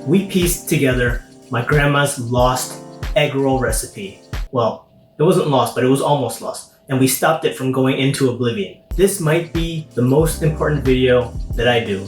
we pieced together my grandma's lost egg roll recipe. Well, it wasn't lost, but it was almost lost, and we stopped it from going into oblivion. This might be the most important video that I do.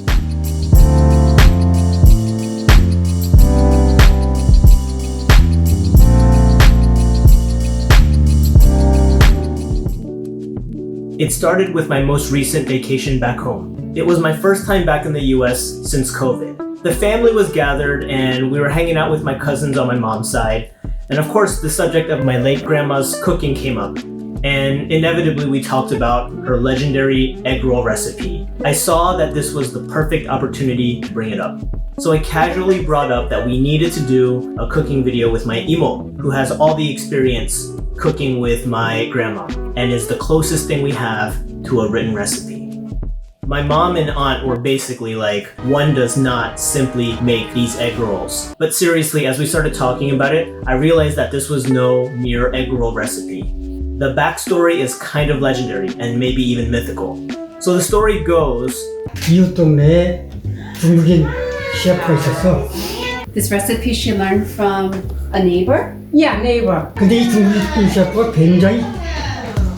It started with my most recent vacation back home. It was my first time back in the US since COVID. The family was gathered and we were hanging out with my cousins on my mom's side. And of course, the subject of my late grandma's cooking came up. And inevitably, we talked about her legendary egg roll recipe. I saw that this was the perfect opportunity to bring it up. So I casually brought up that we needed to do a cooking video with my imo, who has all the experience cooking with my grandma and is the closest thing we have to a written recipe. My mom and aunt were basically like, one does not simply make these egg rolls. But seriously, as we started talking about it, I realized that this was no mere egg roll recipe. The backstory is kind of legendary and maybe even mythical. So the story goes, 이웃 동네에 중국인 셰프가 있었어. This recipe she learned from a neighbor? Yeah, neighbor. 근데 이 중국인 셰프가 굉장히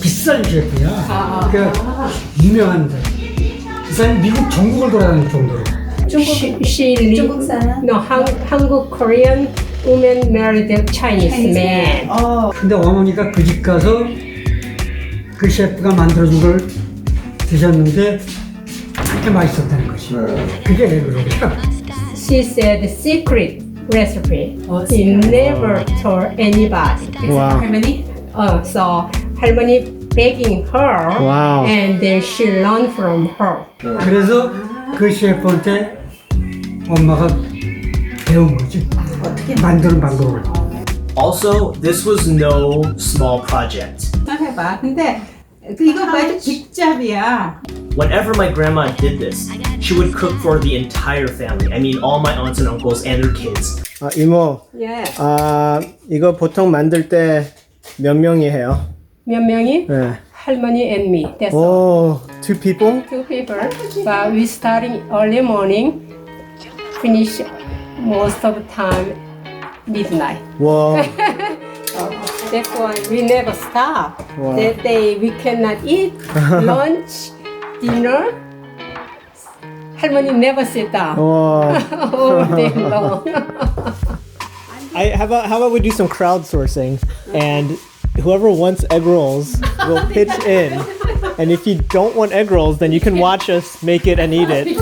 비싼 셰프야. 그러니까 유명한 데. 이 사람이 미국 전국을 돌아다닐 정도로. 중국 사람? No, 한국 Korean woman married a Chinese man. 근데 어머니가 그 집 가서 그 셰프가 만들어준 걸 드셨는데 그렇게 맛있었다는 거지. 그게 에그롤이야. She said the secret recipe. He never told anybody. Wow. 할머니? So 할머니 begging her, Wow. and then she learned from her. 그래서 그 셰프한테 엄마가 배운 거지. 만드는 방법을. Also, this was no small project. 해봐. 근데 이거 봐도 빅잡이야. Whenever my grandma did this, she would cook for the entire family. I mean, all my aunts and uncles and their kids. 이모, Yeah. 이거 보통 만들 때 몇 명이 해요? 몇 명이? 네. 할머니 and me. That's all. 오, two people? 2 people. But we starting early morning, finish most of the time midnight. 와, That's why we never stop. Wow. That day we cannot eat lunch, dinner. 할머니 never sit down 와. all day long. How about we do some crowdsourcing, and whoever wants egg rolls will pitch in, and if you don't want egg rolls, then you can watch us make it and eat it.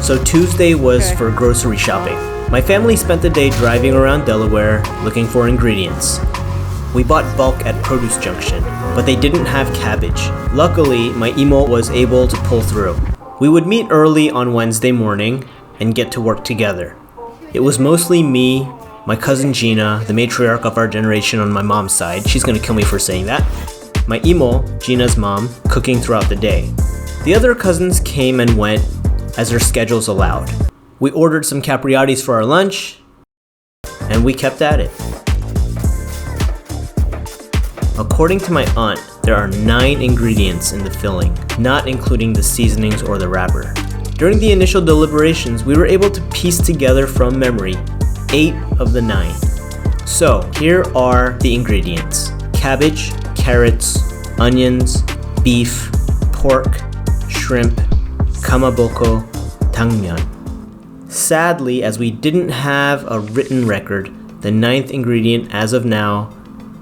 So Tuesday was for grocery shopping. My family spent the day driving around Delaware looking for ingredients. We bought bulk at Produce Junction, but they didn't have cabbage. Luckily, my imo was able to pull through. We would meet early on Wednesday morning and get to work together. It was mostly me, my cousin Gina, the matriarch of our generation on my mom's side. She's gonna kill me for saying that. My imo, Gina's mom, cooking throughout the day. The other cousins came and went as their schedules allowed. We ordered some capriati's for our lunch, and we kept at it. According to my aunt, there are 9 ingredients in the filling, not including the seasonings or the wrapper. During the initial deliberations, we were able to piece together from memory 8 of the 9. So, here are the ingredients: cabbage, carrots, onions, beef, pork, shrimp, kamaboko, tangmyeon. Sadly, as we didn't have a written record, the 9th ingredient as of now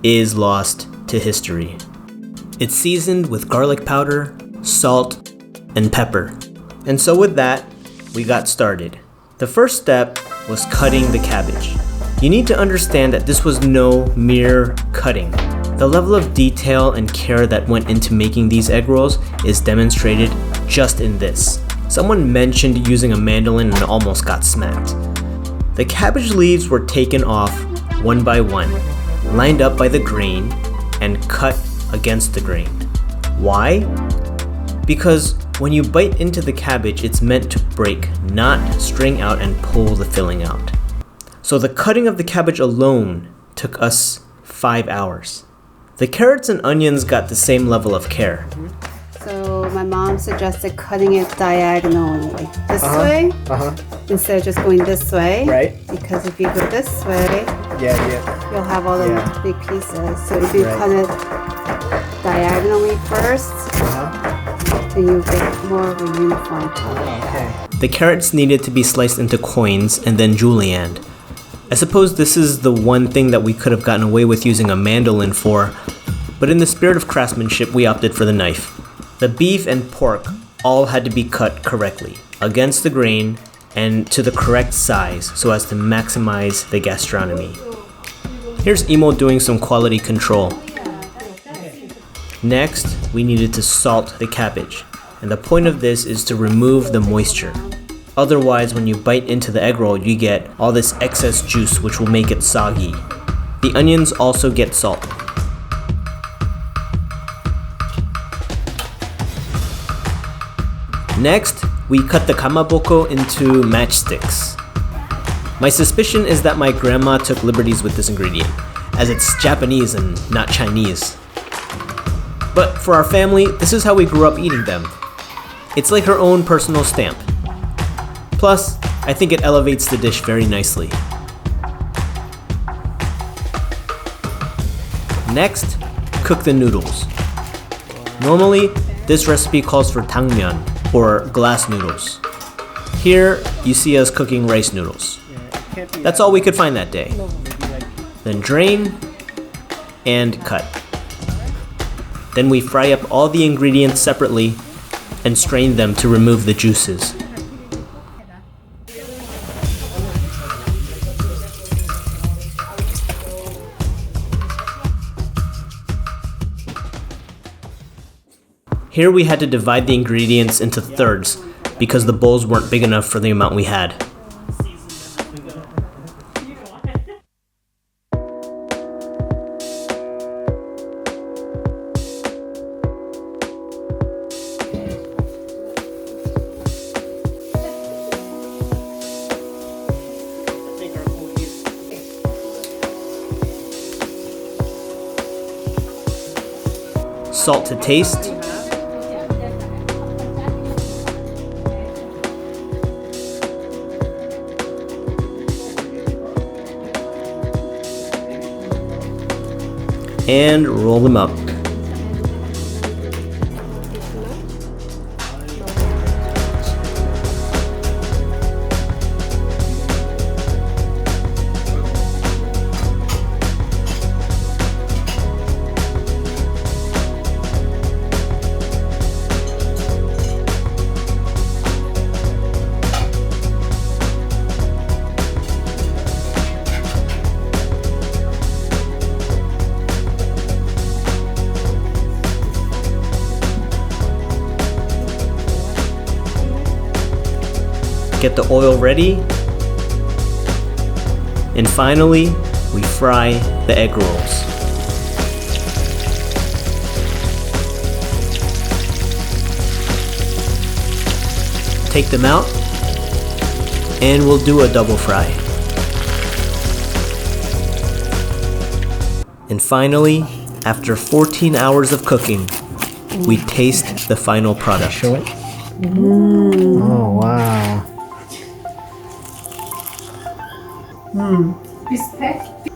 is lost to history. It's seasoned with garlic powder, salt, and pepper. And so with that, we got started. The first step was cutting the cabbage. You need to understand that this was no mere cutting. The level of detail and care that went into making these egg rolls is demonstrated just in this. Someone mentioned using a mandolin and almost got smacked. The cabbage leaves were taken off one by one, lined up by the grain, and cut against the grain. Why? Because when you bite into the cabbage, it's meant to break, not string out and pull the filling out. So the cutting of the cabbage alone took us 5 hours. The carrots and onions got the same level of care. So So my mom suggested cutting it diagonally, like this way, instead of just going this way. Right. Because if you go this way, Yeah. you'll have all the Yeah. big pieces. So if you Right. cut it diagonally first, then you get more of a uniform color. Okay. The carrots needed to be sliced into coins and then julienned. I suppose this is the one thing that we could have gotten away with using a mandolin for, but in the spirit of craftsmanship, we opted for the knife. The beef and pork all had to be cut correctly, against the grain, and to the correct size so as to maximize the gastronomy. Here's Imo doing some quality control. Next, we needed to salt the cabbage, and the point of this is to remove the moisture. Otherwise, when you bite into the egg roll, you get all this excess juice which will make it soggy. The onions also get salt. Next, we cut the kamaboko into matchsticks. My suspicion is that my grandma took liberties with this ingredient, as it's Japanese and not Chinese. But for our family, this is how we grew up eating them. It's like her own personal stamp. Plus, I think it elevates the dish very nicely. Next, cook the noodles. Normally, this recipe calls for tangmyeon, or glass noodles. Here, you see us cooking rice noodles. That's all we could find that day. Then drain and cut. Then we fry up all the ingredients separately and strain them to remove the juices. Here we had to divide the ingredients into thirds because the bowls weren't big enough for the amount we had. Salt to taste. And roll them up. Get the oil ready. And finally, we fry the egg rolls. Take them out, and we'll do a double fry. And finally, after 14 hours of cooking, we taste the final product. Show it. Oh, wow.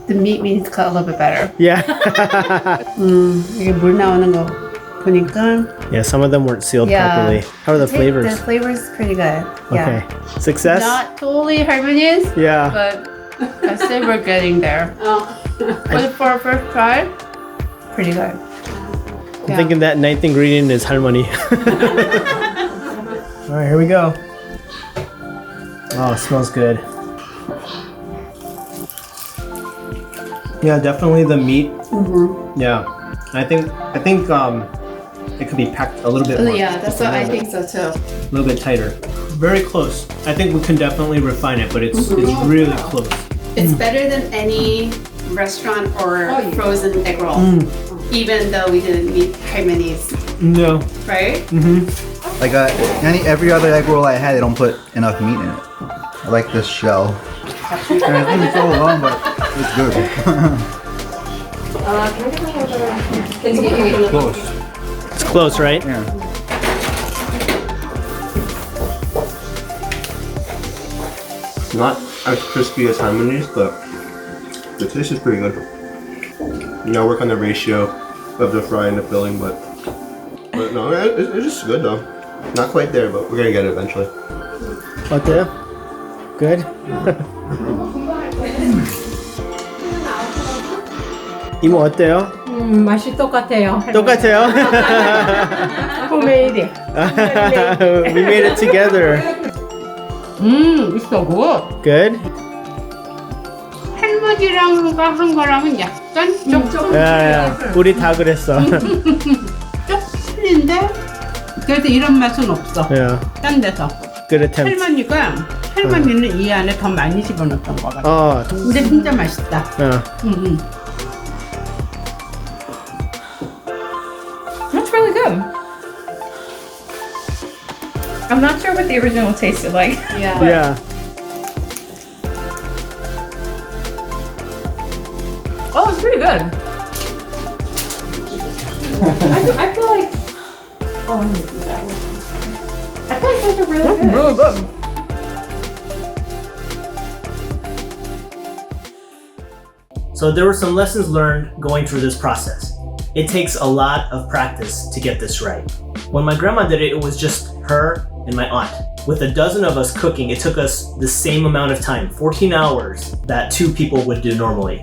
The meat needs to cut a little bit better. Yeah. 이게 물 나오는 거 보니까 Yeah, some of them weren't sealed Yeah. properly. How are the The flavors? flavor's pretty good. Okay. Yeah. Success? Not totally harmonious, Yeah. but I say we're getting there. But for a first try, pretty good. I'm thinking that ninth ingredient is harmony. All right, here we go. Oh, it smells good. Yeah, definitely the meat. Yeah, I think it could be packed a little bit more. Yeah, that's what I think so too. A little bit tighter. Very close. I think we can definitely refine it, but it's really close. It's better than any restaurant or frozen egg roll, even though we didn't meet harmonies, No. right? Like every other egg roll I had, they don't put enough meat in it. I like this shell. And it's been so long, but it's good. It's close, right? Yeah. Not as crispy as Harmony's, but the taste is pretty good. You know, work on the ratio of the fry and the filling, but no, it's just good though. Not quite there, but we're gonna get it eventually. 어때요? Good? 이모 어때요? 맛이 똑같아요. 똑같아요? 홈메이드. We made it together. It's so good. Good? 할머니랑 한 거랑은 약간 좀 야, 우리 다 그랬어. 틀린데 그래도 이런 맛은 없어. Yeah, 딴 데서. good attempt. 할머니는 이 안에 더 많이 집어넣었던 것 같아. 근데 진짜 맛있다. That's really good. I'm not sure what the original tasted like. Yeah. Oh, it's pretty good. I feel like. Oh, I'm gonna do that one. I feel like those are really good. Really good. So there were some lessons learned going through this process. It takes a lot of practice to get this right. When my grandma did it, it was just her and my aunt. With a dozen of us cooking, it took us the same amount of time, 14 hours, that 2 people would do normally.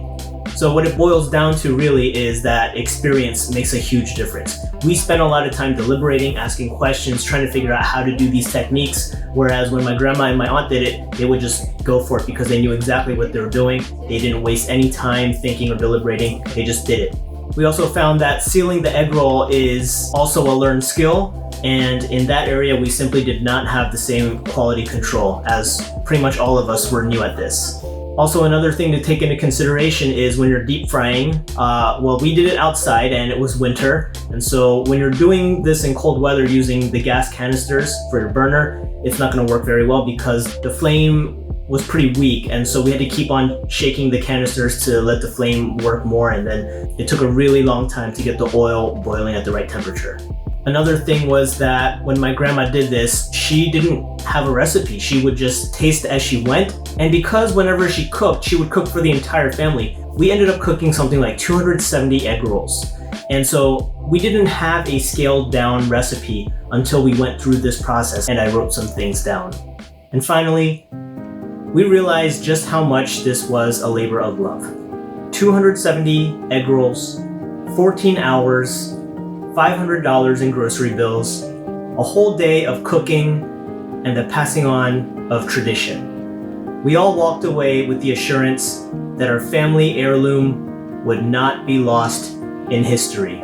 So what it boils down to really is that experience makes a huge difference. We spent a lot of time deliberating, asking questions, trying to figure out how to do these techniques, whereas when my grandma and my aunt did it, they would just go for it because they knew exactly what they were doing. They didn't waste any time thinking or deliberating, they just did it. We also found that sealing the egg roll is also a learned skill, and in that area we simply did not have the same quality control, as pretty much all of us were new at this. Also, another thing to take into consideration is when you're deep frying, well, we did it outside and it was winter, and so when you're doing this in cold weather using the gas canisters for your burner, it's not going to work very well because the flame was pretty weak, and so we had to keep on shaking the canisters to let the flame work more, and then it took a really long time to get the oil boiling at the right temperature. Another thing was that when my grandma did this, she didn't have a recipe. She would just taste as she went, and because whenever she cooked, she would cook for the entire family, we ended up cooking something like 270 egg rolls. And so we didn't have a scaled down recipe until we went through this process and I wrote some things down. And finally, we realized just how much this was a labor of love. 270 egg rolls, 14 hours, $500 in grocery bills, a whole day of cooking, and the passing on of tradition. We all walked away with the assurance that our family heirloom would not be lost in history.